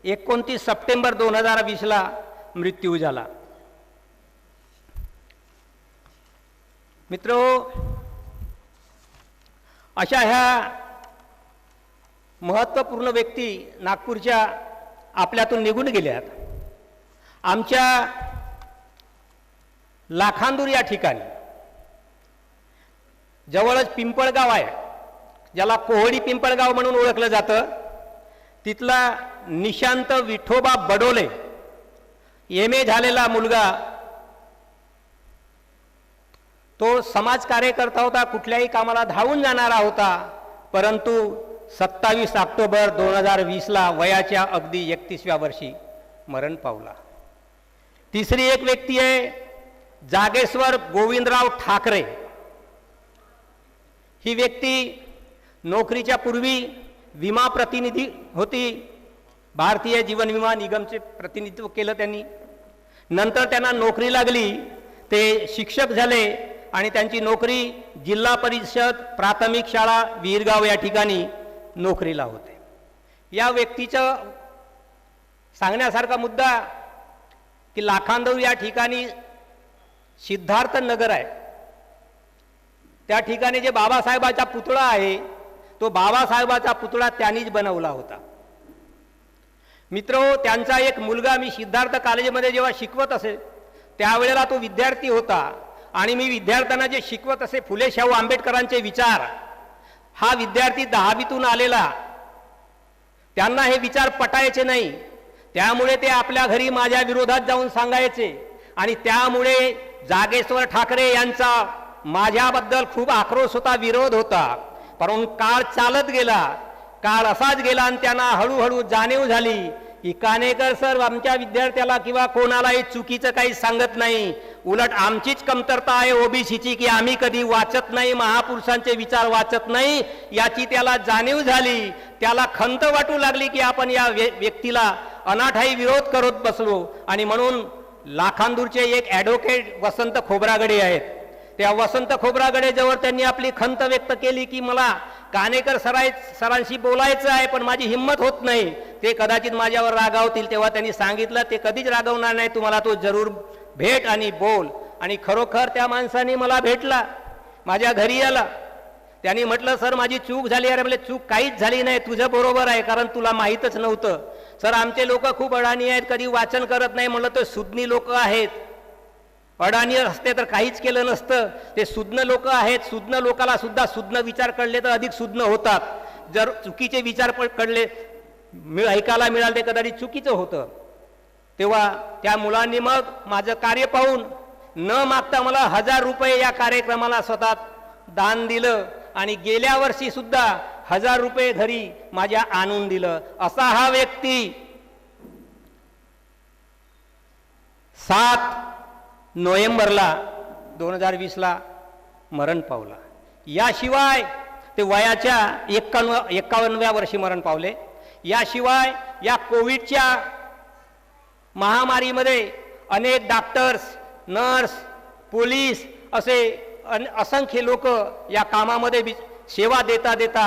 C: 29 सप्टेंबर 2020ला मृत्यू झाला. मित्रो, अशा ह्या महत्त्वपूर्ण व्यक्ती नागपूरच्या आपल्यातून निघून गेल्यात. आमच्या लाखांदूर या ठिकाणी जवळच पिंपळगाव आहे, ज्याला कोहडी पिंपळगाव म्हणून ओळखलं जातं. तिथला निशांत विठोबा बडोले MA झालेला मुलगा, तो समाज कार्यकर्ता होता, कुठल्याही कामाला धावून जाणारा होता. परंतु 27 ऑक्टोबर 2020ला वयाच्या अगदी 31व्या वर्षी मरण पावला. तिसरी एक व्यक्ती आहे जागेश्वर गोविंदराव ठाकरे. ही व्यक्ती नोकरीच्या पूर्वी विमा प्रतिनिधी होती. भारतीय जीवन विमा निगमचे प्रतिनिधित्व केलं त्यांनी. नंतर त्यांना नोकरी लागली, ते शिक्षक झाले आणि त्यांची नोकरी जिल्हा परिषद प्राथमिक शाळा वीरगाव या ठिकाणी नोकरीला होते. या व्यक्तीचं सांगण्यासारखा मुद्दा की लाखांदूर या ठिकाणी सिद्धार्थ नगर आहे, त्या ठिकाणी जे बाबासाहेबाचा पुतळा आहे तो बाबासाहेबाचा पुतळा त्यांनीच बनवला होता. मित्रो, त्यांचा एक मुलगा, मी सिद्धार्थ कॉलेजमध्ये जेव्हा शिकवत असे त्यावेळेला तो विद्यार्थी होता आणि मी विद्यार्थ्यांना जे शिकवत असे फुले शाहू आंबेडकरांचे विचार, हा विद्यार्थी 10वीतून आलेला, त्यांना हे विचार पटायचे नाही. त्यामुळे ते आपल्या घरी माझ्या विरोधात जाऊन सांगायचे आणि त्यामुळे जागेश्वर ठाकरे यांचा माझ्याबद्दल खूप आक्रोश होता, विरोध होता. परंतु काळ चालत गेला, काळ असाच गेला आणि त्यांना हळूहळू जाणीव झाली की कानेकर सर आमच्या विद्यार्थ्याला किंवा कोणालाही चुकीचं काही सांगत नाही, उलट आमचीच कमतरता आहे ओबीसीची की आम्ही कधी वाचत नाही, महापुरुषांचे विचार वाचत नाही, याची त्याला जाणीव झाली. त्याला खंत वाटू लागली की आपण या व्यक्तीला अनाठाई विरोध करत बसलो. आणि म्हणून लाखांदूरचे एक ॲडव्होकेट वसंत खोब्रागडे आहेत. त्या वसंत खोब्रागडे जवळ त्यांनी आपली खंत व्यक्त केली की मला कानेकर सरांशी बोलायचं आहे पण माझी हिंमत होत नाही, ते कदाचित माझ्यावर रागावतील. तेव्हा त्यांनी सांगितलं ते कधीच रागवणार नाही, तुम्हाला तो जरूर भेट आणि बोल. आणि खरोखर त्या माणसाने मला भेटला, माझ्या घरी आला. त्यांनी म्हटलं सर माझी चूक झाली. अरे म्हणजे चूक काहीच झाली नाही, तुझं बरोबर आहे, कारण तुला माहीतच नव्हतं. सर आमचे लोक खूप अडाणी आहेत, कधी वाचन करत नाही. म्हणलं तर सुज्ञ लोक आहेत, अडाणी असते तर काहीच केलं नसतं. ते सुज्ञ लोक आहेत, सुज्ञ लोकाला सुद्धा सुज्ञ विचार कळले तर अधिक सुज्ञ होतात. जर चुकीचे विचार कळले ऐकायला मिळाले ते कदाचित चुकीचं होतं. तेव्हा त्या मुलांनी मग माझं कार्य पाहून न मागता मला 1000 रुपये या कार्यक्रमाला स्वतः दान दिलं. आणि गेल्या वर्षी सुद्धा 1000 रुपये घरी माझ्या आणून दिलं. असा हा व्यक्ती 7 नोव्हेंबरला 2020ला मरण पावला. याशिवाय ते वयाच्या 51व्या वर्षी मरण पावले. याशिवाय या कोविडच्या महामारीमध्ये अनेक डॉक्टर्स, नर्स, पोलीस असे असंख्य लोक या कामामध्ये सेवा देता देता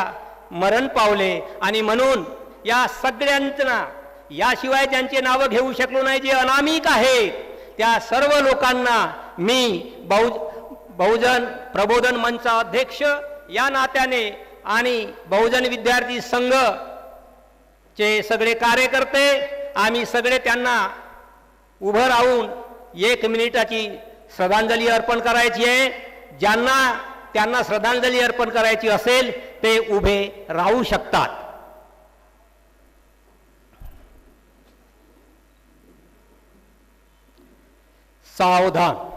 C: मरण पावले. आणि म्हणून या सगळ्यांना, याशिवाय ज्यांचे नावं घेऊ शकलो नाही जे अनामिक आहेत, त्या सर्व लोकांना मी बहुजन प्रबोधन मंचा अध्यक्ष या नात्याने आणि बहुजन विद्यार्थी संघ चे सगळे कार्यकर्ते आम्ही सगळे त्यांना उभं राहून 1 मिनिटाची श्रद्धांजली अर्पण करायची आहे. ज्यांना त्यांना श्रद्धांजली अर्पण करायची असेल ते उभे राहू शकतात. सावधान.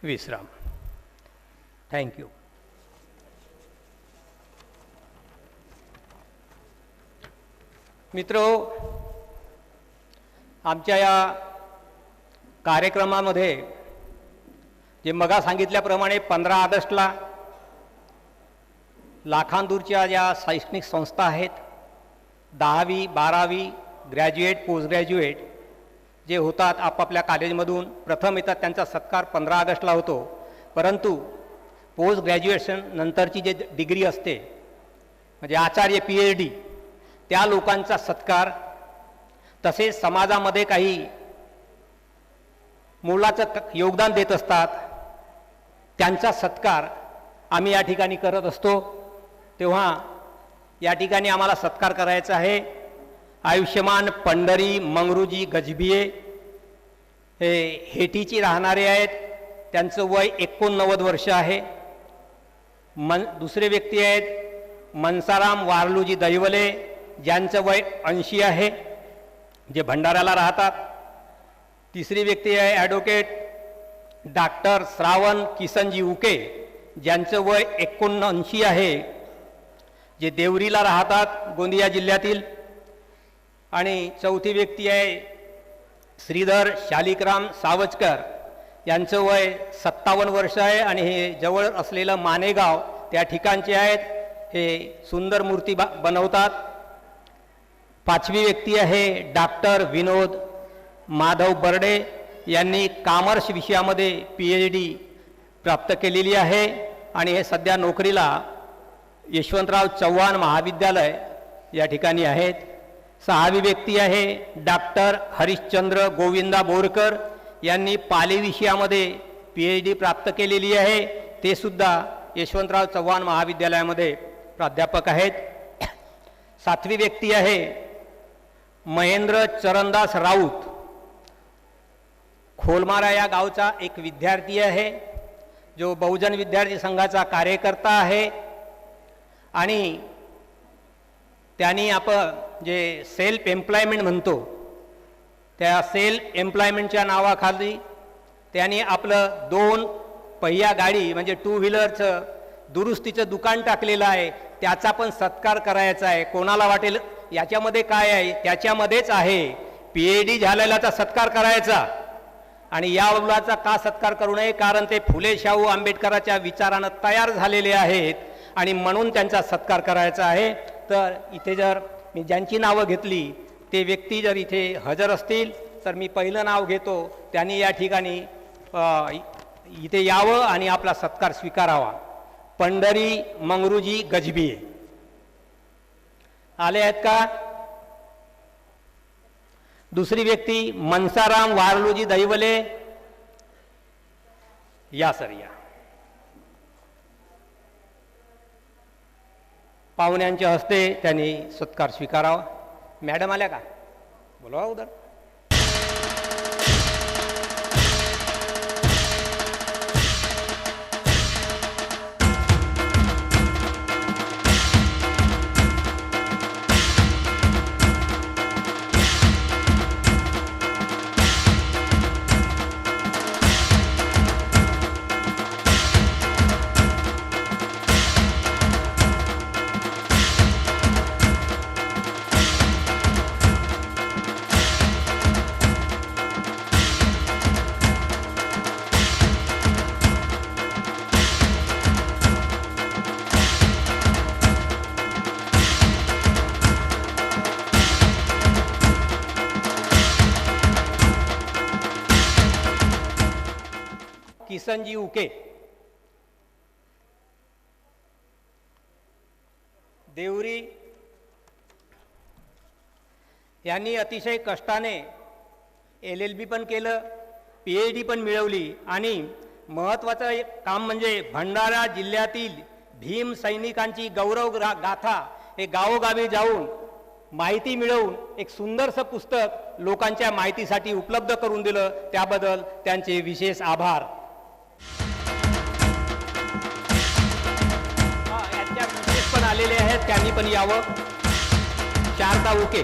C: विश्राम. थँक्यू. मित्रो, आमच्या या कार्यक्रमामध्ये जे मगा सांगितल्याप्रमाणे 15 ऑगस्टला लाखांदूरच्या ज्या शैक्षणिक संस्था आहेत, 10वी 12वी ग्रॅज्युएट, पोस्ट ग्रॅज्युएट जे होतात आपापल्या कॉलेजमधून प्रथम येतात त्यांचा सत्कार 15 ऑगस्टला होतो. परंतु पोस्ट ग्रॅज्युएशन नंतरची जे डिग्री असते म्हणजे आचार्य PhD त्या लोकांचा सत्कार, तसेच समाजामध्ये काही मोलाचं योगदान देत असतात त्यांचा सत्कार आम्ही या ठिकाणी करत असतो. तेव्हा या ठिकाणी आम्हाला सत्कार करायचा आहे. आयुष्यमान पंढरी मंगरूजी गजबिये हे हेटीची राहणारे आहेत. त्यांचं वय 89 वर्ष आहे. दुसरे व्यक्ती आहेत मनसाराम वारलूजी दैवले, ज्यांचं वय 80 आहे, जे भंडाऱ्याला राहतात. तिसरी व्यक्ती आहे ॲडव्होकेट डॉक्टर श्रावण किसनजी उके, ज्यांचं वय 79 आहे, जे देवरीला राहतात गोंदिया जिल्ह्यातील. आणि चौथी व्यक्ती आहे श्रीधर शालिकराम सावचकर, यांचं वय 57 वर्ष आहे आणि हे जवळ असलेलं मानेगाव त्या ठिकाणचे आहेत. हे सुंदर मूर्ती बनवतात. पाचवी व्यक्ती आहे डॉक्टर विनोद माधव बर्डे, यांनी कॉमर्स विषयामध्ये PhD प्राप्त केलेली आहे आणि हे सध्या नोकरीला यशवंतराव चव्हाण महाविद्यालय या ठिकाणी आहेत. सहावी व्यक्ती आहे डॉक्टर हरिश्चंद्र गोविंदा बोरकर, यांनी पाली विषयामध्ये PhD प्राप्त केलेली आहे. ते सुद्धा यशवंतराव चव्हाण महाविद्यालयामध्ये प्राध्यापक आहेत. सातवी व्यक्ती आहे महेंद्र चरणदास राऊत, खोलमारा या गावचा एक विद्यार्थी आहे, जो बहुजन विद्यार्थी संघाचा कार्यकर्ता आहे. आणि त्यांनी आपण जे सेल्फ एम्प्लॉयमेंट म्हणतो त्या सेल्फ एम्प्लॉयमेंटच्या नावाखाली त्यांनी आपलं 2 पहिया गाडी म्हणजे 2 व्हीलरचं दुरुस्तीचं दुकान टाकलेलं आहे. त्याचा पण सत्कार करायचा आहे. कोणाला वाटेल याच्यामध्ये काय आहे, त्याच्यामध्येच आहे. PhD झालेल्याचा सत्कार करायचा. आणि या मुलाचा का सत्कार करू नये, कारण ते फुले शाहू आंबेडकरांच्या विचारानं तयार झालेले आहेत आणि म्हणून त्यांचा सत्कार करायचा आहे. तर इथे जर मी ज्यांची नावं घेतली ते व्यक्ती जर इथे हजर असतील तर मी पहिलं नाव घेतो, त्यांनी या ठिकाणी इथे यावं आणि आपला सत्कार स्वीकारावा. पंढरी मंगरूजी गजबिये आले आहेत का? दुसरी व्यक्ती मनसाराम वारलूजी दैवले, या सर या. पाहुण्यांच्या हस्ते त्यांनी सत्कार स्वीकारावा. मॅडम आल्या का? बोलवा उदर. किसनजी उके, देवरी यांनी अतिशय कष्टाने LLB पण केलं, PhD पण मिळवली आणि महत्त्वाचं एक काम म्हणजे भंडारा जिल्ह्यातील भीम सैनिकांची गौरव गाथा हे गावोगावी जाऊन माहिती मिळवून एक सुंदरसं पुस्तक लोकांच्या माहितीसाठी उपलब्ध करून दिलं. त्याबद्दल त्यांचे विशेष आभार. यांच्या विशेष पण आलेले आहेत, त्यांनी पण यावं. शारदा उके,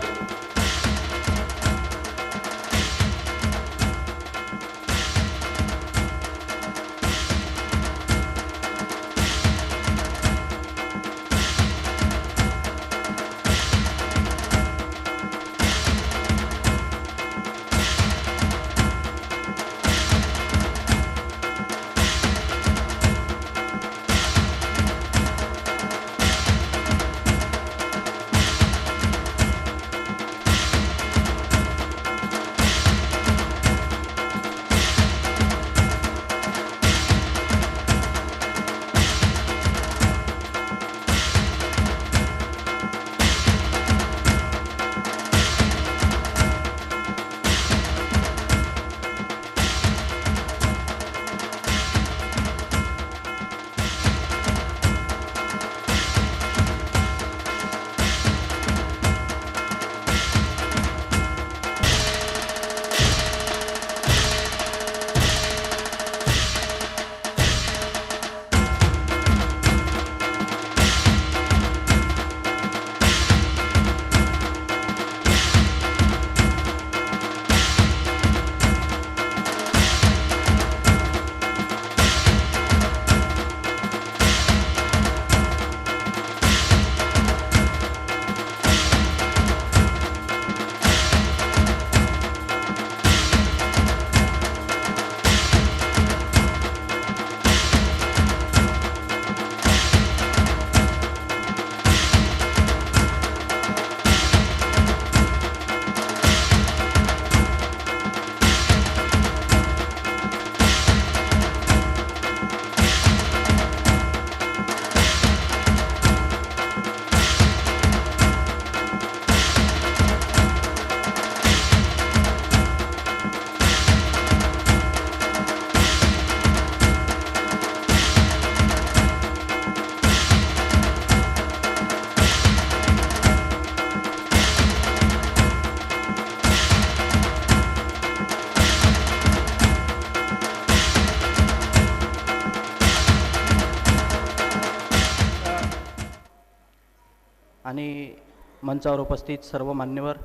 D: आणि मंचावर उपस्थित सर्व मान्यवर,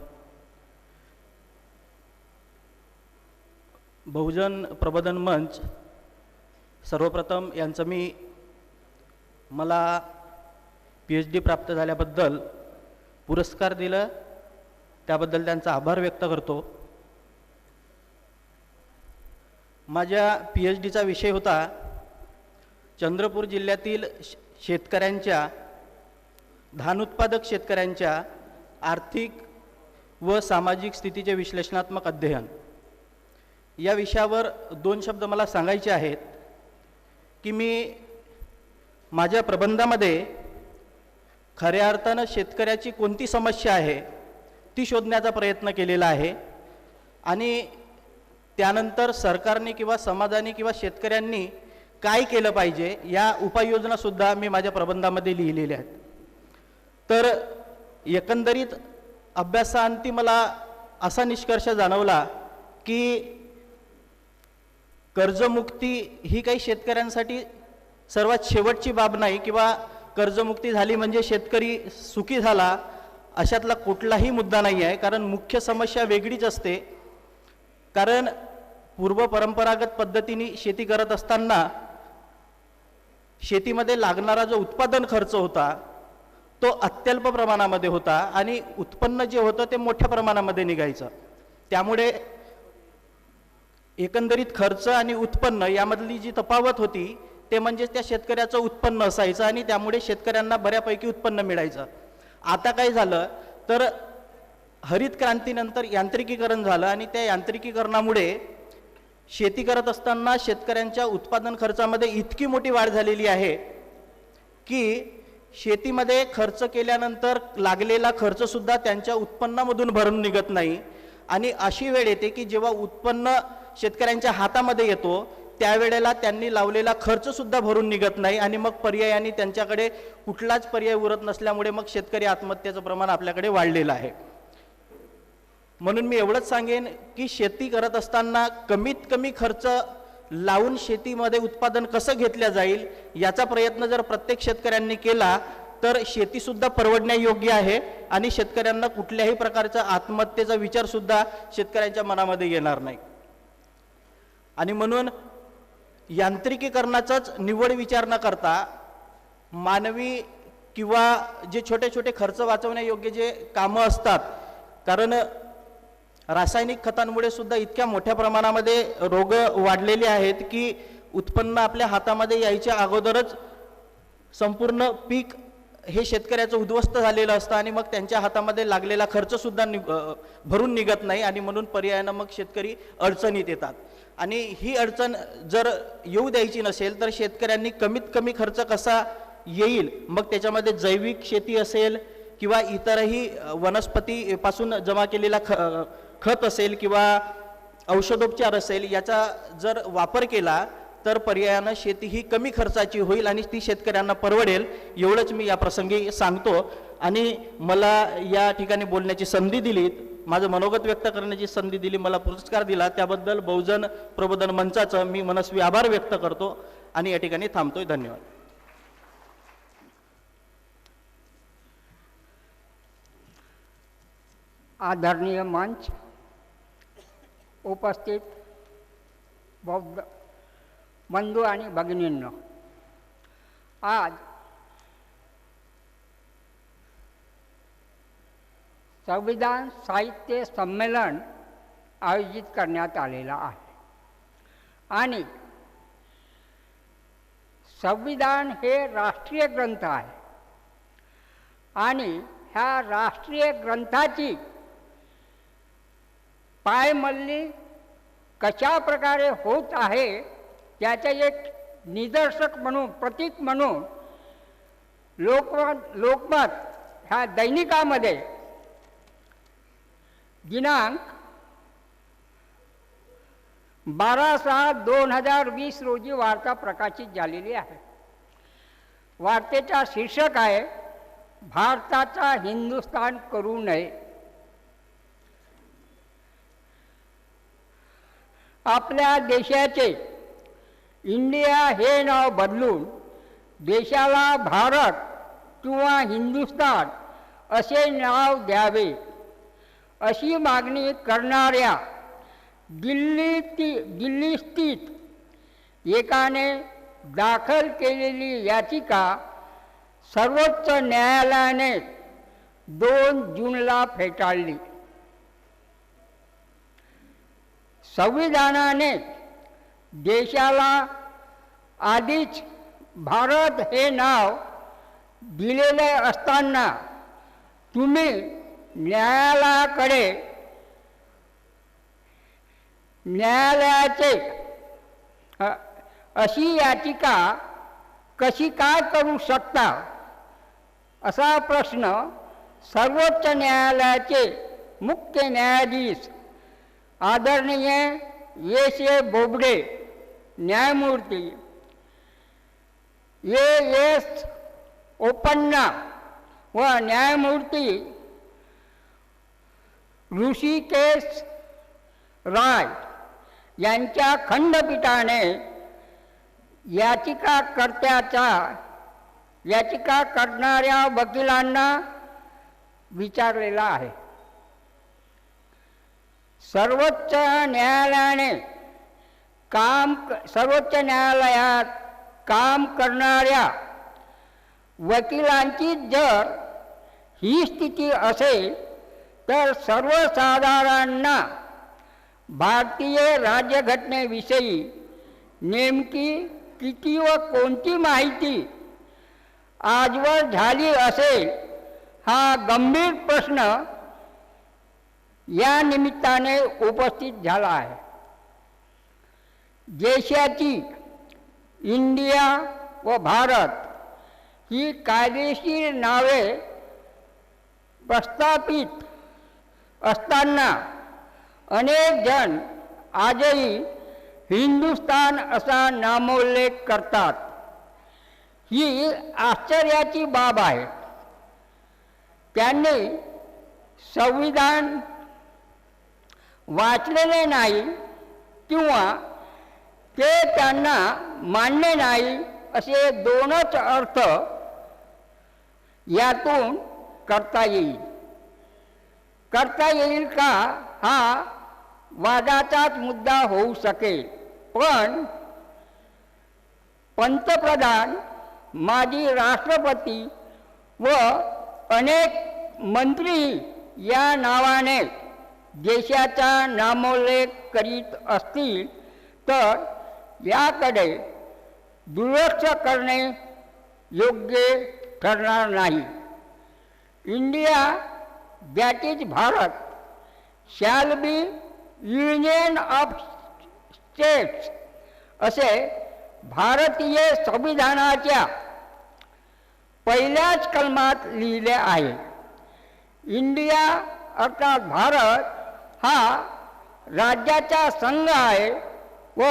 D: बहुजन प्रबोधन मंच, सर्वप्रथम यांचं मला PhD प्राप्त झाल्याबद्दल पुरस्कार दिलं त्याबद्दल त्यांचा आभार व्यक्त करतो. माझ्या PhDचा विषय होता चंद्रपूर जिल्ह्यातील शेतकऱ्यांच्या, धान उत्पादक शेतकऱ्यांच्या आर्थिक व सामाजिक स्थितीचे विश्लेषणात्मक अध्ययन. या विषयावर 2 शब्द मला सांगायचे आहेत की मी माझ्या प्रबंधामध्ये खऱ्या अर्थानं शेतकऱ्याची कोणती समस्या आहे ती शोधण्याचा प्रयत्न केलेला आहे आणि त्यानंतर सरकारने किंवा समाजाने किंवा शेतकऱ्यांनी काय केलं पाहिजे या उपाययोजनासुद्धा मी माझ्या प्रबंधामध्ये लिहिलेल्या आहेत. तर एकंदरीत अभ्यासाअंती मला असा निष्कर्ष जाणवला की कर्जमुक्ती ही काही शेतकऱ्यांसाठी सर्वात शेवटची बाब नाही किंवा कर्जमुक्ती झाली म्हणजे शेतकरी सुखी झाला अशातला कुठलाही मुद्दा नाही आहे. कारण मुख्य समस्या वेगळीच असते. कारण पूर्व परंपरागत पद्धतीने शेती करत असताना शेतीमध्ये लागणारा जो उत्पादन खर्च होता तो अत्यल्प प्रमाणामध्ये होता आणि उत्पन्न जे होतं ते मोठ्या प्रमाणामध्ये निघायचं. त्यामुळे एकंदरीत खर्च आणि उत्पन्न यामधली जी तफावत होती ते म्हणजे त्या शेतकऱ्याचं उत्पन्न असायचं आणि त्यामुळे शेतकऱ्यांना बऱ्यापैकी उत्पन्न मिळायचं. आता काय झालं तर हरित क्रांतीनंतर यांत्रिकीकरण झालं आणि त्या यांत्रिकीकरणामुळे शेती करत असताना शेतकऱ्यांच्या उत्पादन खर्चामध्ये इतकी मोठी वाढ झालेली आहे की शेतीमध्ये खर्च केल्यानंतर लागलेला खर्चसुद्धा त्यांच्या उत्पन्नामधून भरून निघत नाही. आणि अशी वेळ येते की जेव्हा उत्पन्न शेतकऱ्यांच्या हातामध्ये येतो त्यावेळेला त्यांनी लावलेला खर्चसुद्धा भरून निघत नाही आणि मग पर्यायाने त्यांच्याकडे कुठलाच पर्याय उरत नसल्यामुळे मग शेतकरी आत्महत्येचं प्रमाण आपल्याकडे वाढलेलं आहे. म्हणून मी एवढंच सांगेन की शेती करत असताना कमीत कमी खर्च लावून शेतीमध्ये उत्पादन कसं घेतलं जाईल याचा प्रयत्न जर प्रत्येक शेतकऱ्यांनी केला तर शेतीसुद्धा परवडण्यायोग्य आहे आणि शेतकऱ्यांना कुठल्याही प्रकारचा आत्महत्येचा विचारसुद्धा शेतकऱ्यांच्या मनामध्ये येणार नाही. आणि म्हणून यांत्रिकीकरणाचाच निव्वळ विचार न करता मानवी किंवा जे छोटे छोटे खर्च वाचवण्यायोग्य जे कामं असतात, कारण रासायनिक खतांमुळे सुद्धा इतक्या मोठ्या प्रमाणामध्ये रोग वाढलेले आहेत की उत्पन्न आपल्या हातामध्ये यायच्या अगोदरच संपूर्ण पीक हे शेतकऱ्याचं उद्ध्वस्त झालेलं असतं आणि मग त्यांच्या हातामध्ये लागलेला खर्चसुद्धा भरून निघत नाही आणि म्हणून पर्यायानं मग शेतकरी अडचणीत येतात. आणि ही अडचण जर येऊ द्यायची नसेल तर शेतकऱ्यांनी कमीत कमी खर्च कसा येईल, मग त्याच्यामध्ये जैविक शेती असेल किंवा इतरही वनस्पतीपासून जमा केलेला खत असेल किंवा औषधोपचार असेल याचा जर वापर केला तर पर्यायानं शेती ही कमी खर्चाची होईल आणि ती शेतकऱ्यांना परवडेल. एवढंच मी या प्रसंगी सांगतो. आणि मला या ठिकाणी बोलण्याची संधी दिली, माझं मनोगत व्यक्त करण्याची संधी दिली, मला पुरस्कार दिला त्याबद्दल बहुजन प्रबोधन मंचाचं मी मनस्वी आभार व्यक्त करतो आणि या ठिकाणी थांबतोय. धन्यवाद.
E: आदरणीय मंच, उपस्थित बौद्ध बंधू आणि भगिनींनो, आज संविधान साहित्य संमेलन आयोजित करण्यात आलेला आहे आणि संविधान हे राष्ट्रीय ग्रंथ आहे आणि ह्या राष्ट्रीय ग्रंथाची पायमल्ली कशा प्रकारे होत आहे त्याचे एक निदर्शक म्हणून, प्रतीक म्हणून लोकमत ह्या दैनिकामध्ये दिनांक 12/6/2020 रोजी वार्ता प्रकाशित झालेली आहे. वार्तेचा शीर्षक आहे भारताचा हिंदुस्थान करू नये. आपल्या देशाचे इंडिया हे नाव बदलून देशाला भारत किंवा हिंदुस्थान असे नाव द्यावे अशी मागणी करणाऱ्या दिल्ली स्थित एकाने दाखल केलेली याचिका सर्वोच्च न्यायालयाने 2 जूनला फेटाळली. संविधानाने देशाला आधीच भारत हे नाव दिलेले असताना तुम्ही न्यायालयाचे अशी याचिका कशी काय करू शकता असा प्रश्न सर्वोच्च न्यायालयाचे मुख्य न्यायाधीश आदरणीय एस.ए. बोबडे न्यायमूर्ती ए.एस. ओपन्ना व न्यायमूर्ती ऋषिकेश राय यांच्या खंडपीठाने याचिका करणाऱ्या वकिलांना विचारलेला आहे. सर्वोच्च न्यायालयात काम करणाऱ्या वकिलांची जर ही स्थिती असेल तर सर्वसाधारणांना भारतीय राज्यघटनेविषयी नेमकी किती व कोणती माहिती आजवर झाली असेल हा गंभीर प्रश्न या निमित्ताने उपस्थित झाला आहे. देशाची इंडिया व भारत ही कायदेशीर नावे प्रस्थापित असताना अनेक जण आजही हिंदुस्तान असा नामोल्लेख करतात. ही आश्चर्याची बाब आहे. त्यांनी संविधान वाचलेले नाही किंवा ते त्यांना मान्य नाही असे 2च अर्थ यातून करता येईल का हा वादाचाच मुद्दा होऊ शकेल. पण पंतप्रधान, माजी राष्ट्रपती व अनेक मंत्री या नावाने देशाचा नामोल्लेख करीत असतील तर याकडे दुर्लक्ष करणे योग्य ठरणार नाही. India that is Bharat shall be union of states असे भारतीय संविधानाच्या पहिल्याच कलमात लिहिले आहे. इंडिया अर्थात भारत हा राज्याचा संघ आहे व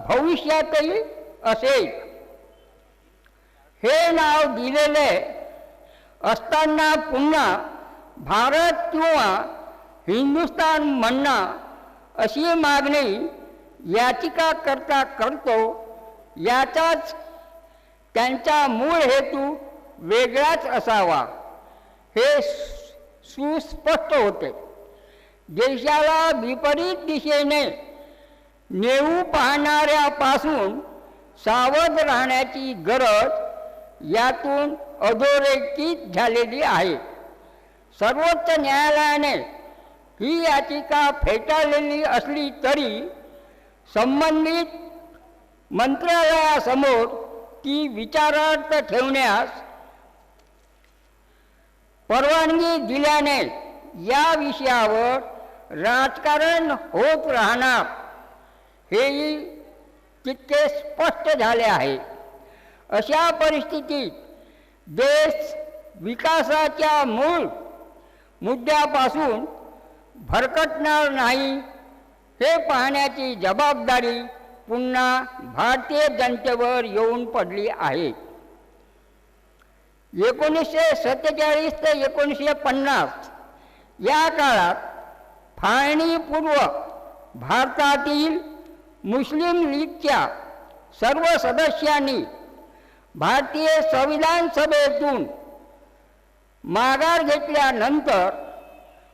E: भविष्यातही असेल. हे नाव दिलेले असताना पुन्हा भारत किंवा हिंदुस्तान म्हणणं अशी मागणी याचिकाकर्ता करतो याचाच त्यांचा मूळ हेतू वेगळाच असावा हे सुस्पष्ट होते. देशाला विपरीत दिशेने नेऊ पाहणाऱ्यापासून सावध राहण्याची गरज यातून अधोरेखित झालेली आहे. सर्वोच्च न्यायालयाने ही याचिका फेटाळलेली असली तरी संबंधित मंत्रालयासमोर ती विचारार्थ ठेवण्यास परवानगी दिल्याने या विषयावर राजकारण होत राहणार हेही तितके स्पष्ट झाले आहे. अशा परिस्थितीत देश विकासाच्या मूळ मुद्द्यापासून भरकटणार नाही हे पाहण्याची जबाबदारी पुन्हा भारतीय जनतेवर येऊन पडली आहे. 1947 ते 1950 या काळात फाळणीपूर्व भारतातील मुस्लिम लीगच्या सर्व सदस्यांनी भारतीय संविधान सभेतून माघार घेतल्यानंतर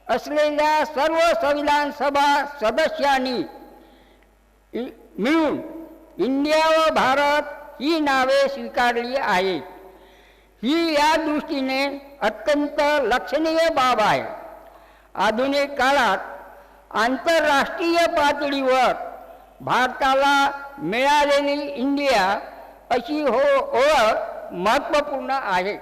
E: असलेल्या सर्व संविधान सभा सदस्यांनी मिळून इंडिया व भारत ही नावे स्वीकारली आहेत. ही या दृष्टीने अत्यंत लक्षणीय बाब आहे. आधुनिक काळात आंतरराष्ट्रीय पातळीवर भारताला मिळालेली इंडिया अशी ओळख महत्त्वपूर्ण आहे.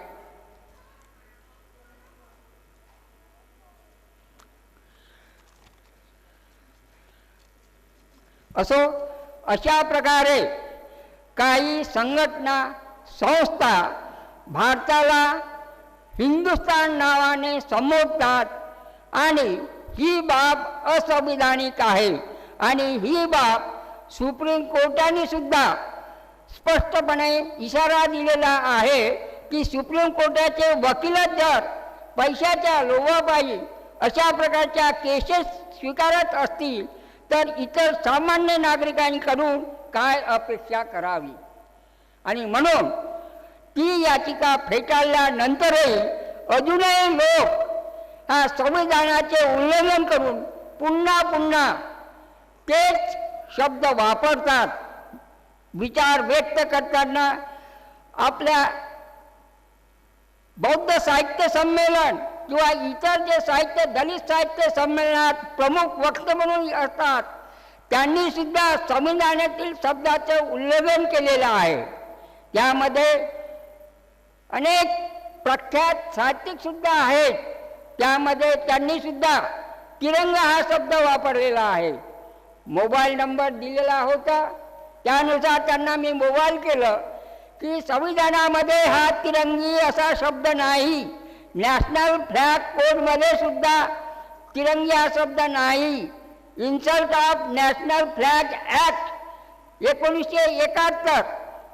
E: अशा प्रकारे काही संघटना संस्था भारताला हिंदुस्थान नावाने संबोधतात आणि ही बाब असंविधानिक आहे आणि ही बाब सुप्रीम कोर्टाने सुद्धा स्पष्टपणे इशारा दिलेला आहे की सुप्रीम कोर्टाचे वकीलच जर पैशाच्या लोभापायी अशा प्रकारच्या केसेस स्वीकारत असतील तर इतर सामान्य नागरिकांकडून काय अपेक्षा करावी. आणि म्हणून ती याचिका फेटाळल्यानंतरही अजूनही लोक हा संविधानाचे उल्लंघन करून पुन्हा पुन्हा तेच शब्द वापरतात. विचार व्यक्त करताना आपल्या बौद्ध साहित्य संमेलन किंवा इतर जे साहित्य दलित साहित्य संमेलनात प्रमुख वक्ते म्हणून असतात त्यांनी सुद्धा संविधानातील शब्दाचं उल्लंघन केलेलं आहे. त्यामध्ये अनेक प्रख्यात साहित्यिक सुद्धा आहेत. त्यामध्ये त्यांनी सुद्धा तिरंगा हा शब्द वापरलेला आहे. मोबाईल नंबर दिलेला होता त्यानुसार त्यांना मी मोबाईल केलं की संविधानामध्ये हा तिरंगी असा शब्द नाही. नॅशनल फ्लॅग कोडमध्ये सुद्धा तिरंगी हा शब्द नाही. Insult of national flag act 1971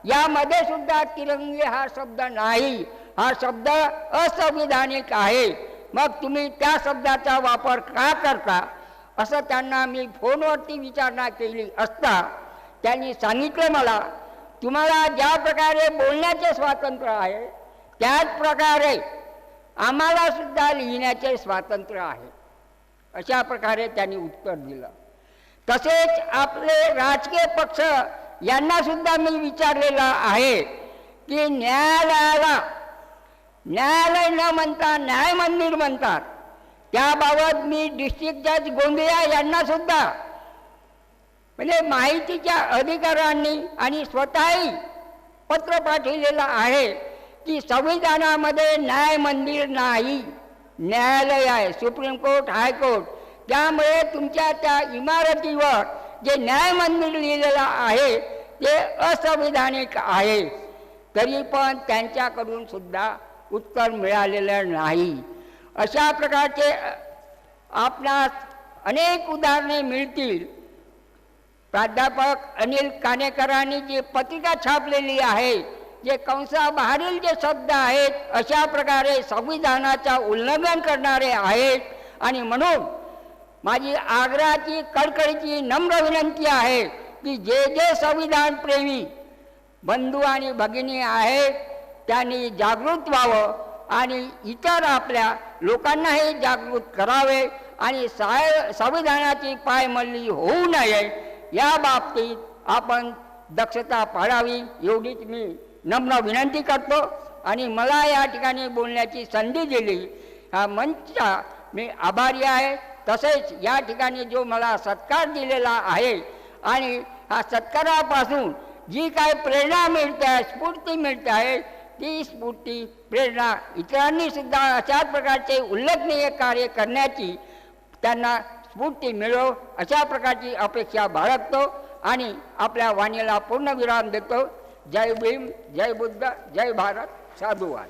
E: यामध्ये सुद्धा तिरंगी हा शब्द नाही. हा शब्द असंविधानिक आहे. मग तुम्ही त्या शब्दाचा वापर का करता असं त्यांना मी फोनवरती विचारणा केली असता त्यांनी सांगितलं मला तुम्हाला ज्या प्रकारे बोलण्याचे स्वातंत्र्य आहे त्याच प्रकारे आम्हाला सुद्धा लिहिण्याचे स्वातंत्र्य आहे. अशा प्रकारे त्यांनी उत्तर दिलं. तसेच आपले राजकीय पक्ष यांना सुद्धा मी विचारलेलं आहे की न्यायालयाला न्यायालय न म्हणता न्याय मंदिर म्हणतात. त्याबाबत मी डिस्ट्रिक्ट जज गोंदिया यांना सुद्धा म्हणजे माहितीच्या अधिकाऱ्यांनी आणि स्वतःही पत्र पाठवलेलं आहे की संविधानामध्ये न्याय मंदिर नाही, न्यायालय आहे, सुप्रीम कोर्ट, हायकोर्ट. त्यामुळे तुमच्या त्या इमारतीवर जे न्याय मंदिर लिहिलेलं आहे ते असंविधानिक आहे. तरी पण त्यांच्याकडून सुद्धा उत्तर मिळालेलं नाही. अशा प्रकारचे आपणास अनेक उदाहरणे मिळतील. प्राध्यापक अनिल कानेकरांनी जी पत्रिका छापलेली आहे जे कंसाबाहेरील जे शब्द आहेत अशा प्रकारे संविधानाचा उल्लंघन करणारे आहेत. आणि म्हणून माझी आग्रहाची कळकळीची नम्र विनंती आहे की जे जे संविधान प्रेमी बंधू आणि भगिनी आहेत त्यांनी जागृत व्हावं आणि इतर आपल्या लोकांनाही जागृत करावे आणि संविधानाची पायमल्ली होऊ नये या बाबतीत आपण दक्षता पाळावी एवढीच मी नम्र विनंती करतो. आणि मला या ठिकाणी बोलण्याची संधी दिली हा मंचचा मी आभारी आहे. तसेच या ठिकाणी जो मला सत्कार दिलेला आहे आणि हा सत्कारापासून जी काय प्रेरणा मिळते आहे, स्फूर्ती मिळते आहे ती स्फूर्ती प्रेरणा इतरांनी सुद्धा अशाच प्रकारचे उल्लेखनीय कार्य करण्याची त्यांना स्फूर्ती मिळो अशा प्रकारची अपेक्षा बाळगतो आणि आपल्या वाणीला पूर्ण विराम देतो. जय भीम, जय बुद्ध, जय भारत, साधुवाद.